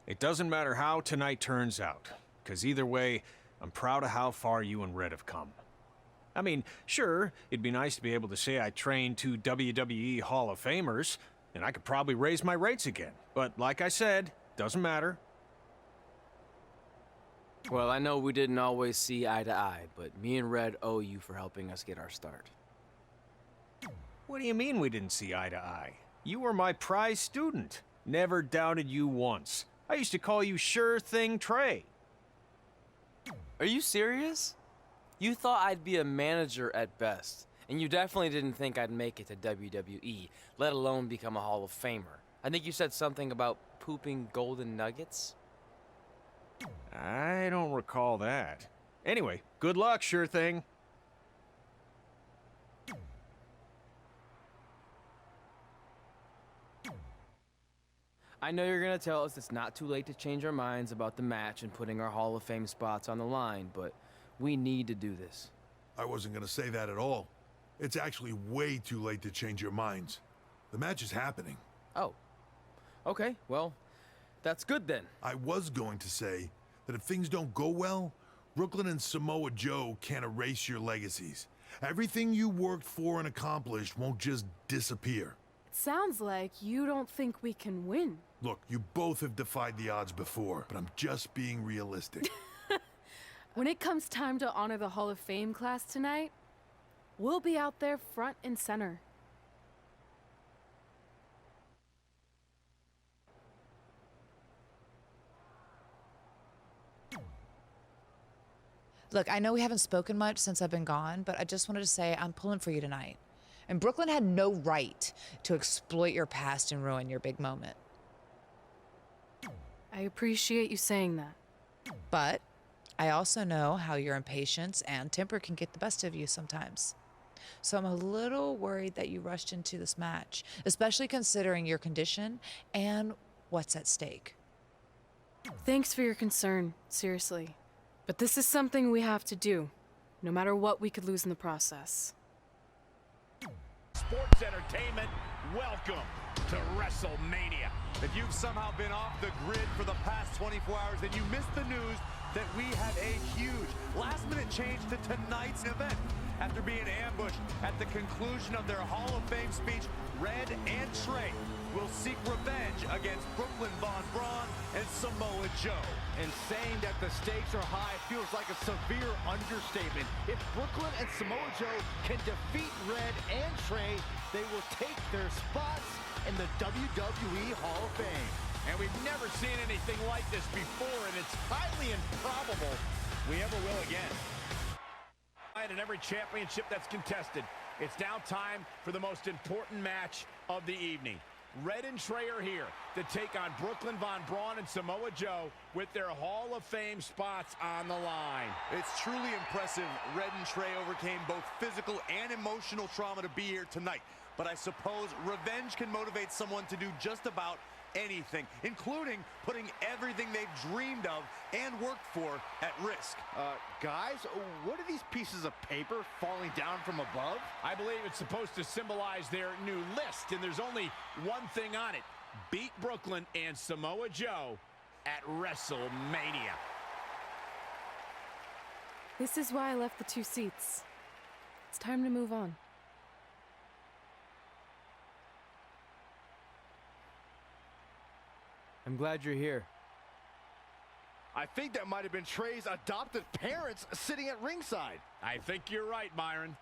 It doesn't matter how tonight turns out, because either way, I'm proud of how far you and Red have come. I mean, sure, it'd be nice to be able to say I trained two WWE Hall of Famers, and I could probably raise my rates again. But like I said, doesn't matter. Well, I know we didn't always see eye to eye, but me and Red owe you for helping us get our start. What do you mean we didn't see eye to eye? You were my prize student. Never doubted you once. I used to call you Sure Thing Trey. Are you serious? You thought I'd be a manager at best, and you definitely didn't think I'd make it to WWE, let alone become a Hall of Famer. I think you said something about pooping golden nuggets? I don't recall that. Anyway, good luck, Sure Thing. I know you're gonna tell us it's not too late to change our minds about the match and putting our Hall of Fame spots on the line, but we need to do this. I wasn't gonna say that at all. It's actually way too late to change your minds. The match is happening. Oh. Okay, well, that's good then. I was going to say that if things don't go well, Brooklyn and Samoa Joe can't erase your legacies. Everything you worked for and accomplished won't just disappear. Sounds like you don't think we can win. Look, you both have defied the odds before, but I'm just being realistic. When it comes time to honor the Hall of Fame class tonight, we'll be out there front and center. Look, I know we haven't spoken much since I've been gone, but I just wanted to say I'm pulling for you tonight. And Brooklyn had no right to exploit your past and ruin your big moment. I appreciate you saying that. But I also know how your impatience and temper can get the best of you sometimes. So I'm a little worried that you rushed into this match, especially considering your condition and what's at stake. Thanks for your concern, seriously. But this is something we have to do, no matter what we could lose in the process. Sports entertainment, welcome to WrestleMania. If you've somehow been off the grid for the past 24 hours, then you missed the news that we have a huge last-minute change to tonight's event. After being ambushed at the conclusion of their Hall of Fame speech, Red and Trey will seek revenge against Brooklyn Von Braun and Samoa Joe. And saying that the stakes are high feels like a severe understatement. If Brooklyn and Samoa Joe can defeat Red and Trey, they will take their spots in the WWE Hall of Fame. And we've never seen anything like this before, and it's highly improbable we ever will again. In every championship that's contested, it's now time for the most important match of the evening. Red and Trey are here to take on Brooklyn Von Braun and Samoa Joe with their Hall of Fame spots on the line. It's truly impressive Red and Trey overcame both physical and emotional trauma to be here tonight. But I suppose revenge can motivate someone to do just about anything, including putting everything they've dreamed of and worked for at risk. Guys, what are these pieces of paper falling down from above? I believe it's supposed to symbolize their new list, and there's only one thing on it. Beat Brooklyn and Samoa Joe at WrestleMania. This is why I left the 2 seats. It's time to move on. I'm glad you're here. I think that might have been Trey's adopted parents sitting at ringside. I think you're right, Myron.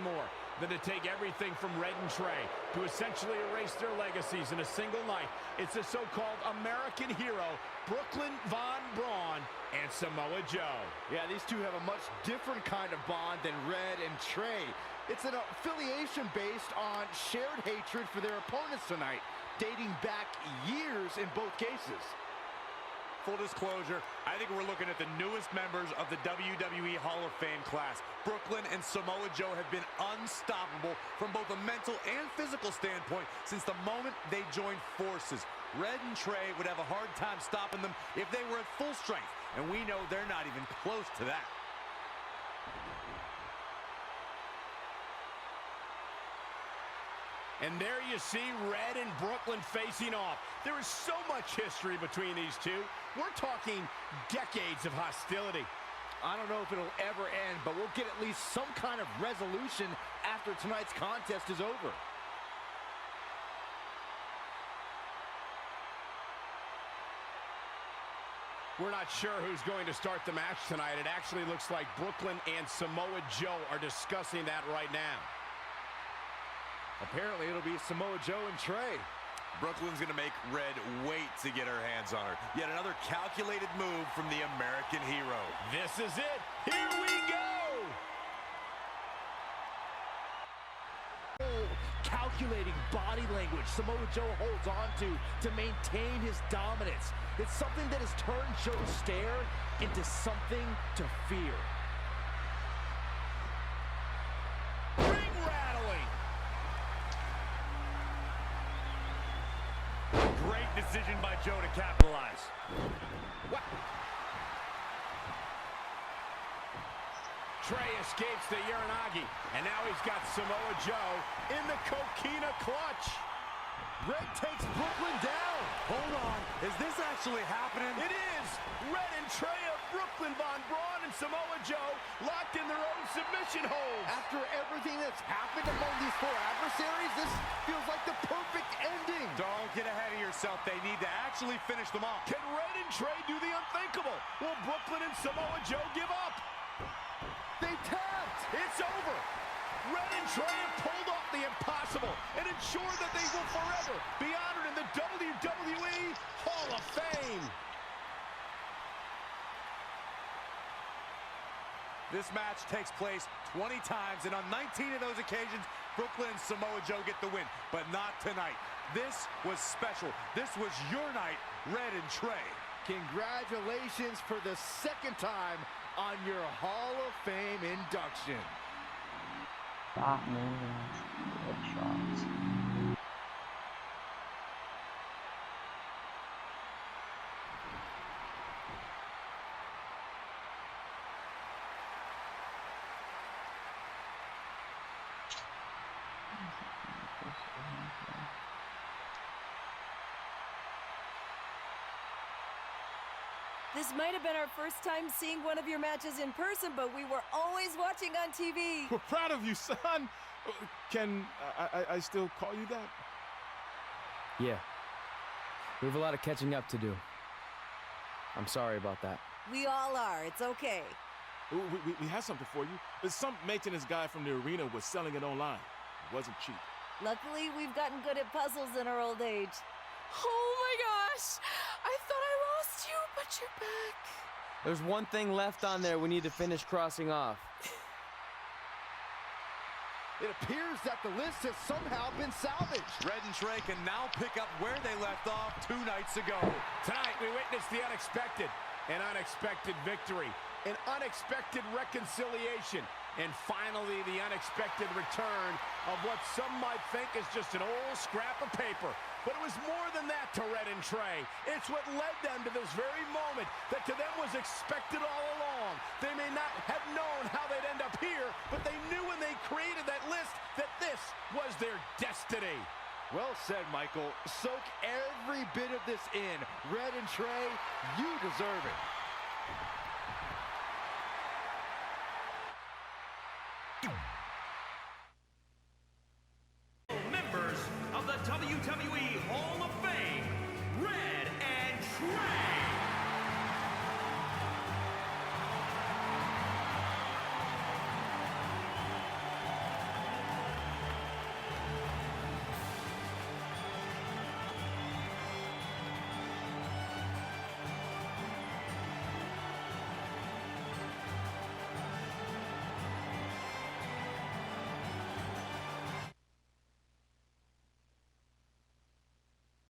More than to take everything from Red and Trey to essentially erase their legacies in a single night. It's the so-called American hero, Brooklyn Von Braun and Samoa Joe. Yeah, these two have a much different kind of bond than Red and Trey. It's an affiliation based on shared hatred for their opponents tonight, dating back years in both cases. Full disclosure, I think we're looking at the newest members of the WWE Hall of Fame class. Brooklyn and Samoa Joe have been unstoppable from both a mental and physical standpoint since the moment they joined forces. Red and Trey would have a hard time stopping them if they were at full strength, and we know they're not even close to that. And there you see Red and Brooklyn facing off. There is so much history between these two. We're talking decades of hostility. I don't know if it'll ever end, but we'll get at least some kind of resolution after tonight's contest is over. We're not sure who's going to start the match tonight. It actually looks like Brooklyn and Samoa Joe are discussing that right now. Apparently, it'll be Samoa Joe and Trey. Brooklyn's gonna make Red wait to get her hands on her. Yet another calculated move from the American hero. This is it. Here we go. Calculating body language Samoa Joe holds on to maintain his dominance. It's something that has turned Joe's stare into something to fear. Ring rattling. Great decision by Joe to capitalize. What? Trey escapes the Uranagi, and now he's got Samoa Joe in the Coquina clutch. Red takes Brooklyn down. Hold on, is this actually happening? It is! Red and Trey of Brooklyn, Von Braun, and Samoa Joe locked in their own submission holds. After everything that's happened among these four adversaries, this feels like the perfect ending. Don't get ahead of yourself. They need to actually finish them off. Can Red and Trey do the unthinkable? Will Brooklyn and Samoa Joe give up? They tapped. It's over. Red and Trey have pulled off the impossible and ensure that they will forever be honored in the WWE Hall of Fame. This match takes place 20 times, and on 19 of those occasions, Brooklyn and Samoa Joe get the win, but not tonight. This was special. This was your night, Red and Trey. Congratulations for the second time on your Hall of Fame induction. Stop moving. Good shots. This might have been our first time seeing one of your matches in person, but we were always watching on TV. We're proud of you, son. Can I still call you that? Yeah. We have a lot of catching up to do. I'm sorry about that. We all are. It's okay. We have something for you. Some maintenance guy from the arena was selling it online. It wasn't cheap. Luckily, we've gotten good at puzzles in our old age. Oh my gosh! I thought I lost you, but you're back. There's one thing left on there we need to finish crossing off. It appears that the list has somehow been salvaged. Red and Trey can now pick up where they left off 2 nights ago. Tonight, we witnessed the unexpected, an unexpected victory, an unexpected reconciliation, and finally the unexpected return of what some might think is just an old scrap of paper. But it was more than that to Red and Trey. It's what led them to this very moment that to them was expected all along. They may not have known how they'd end up here, but they knew when they created that list that this was their destiny. Well said, Michael. Soak every bit of this in. Red and Trey, you deserve it.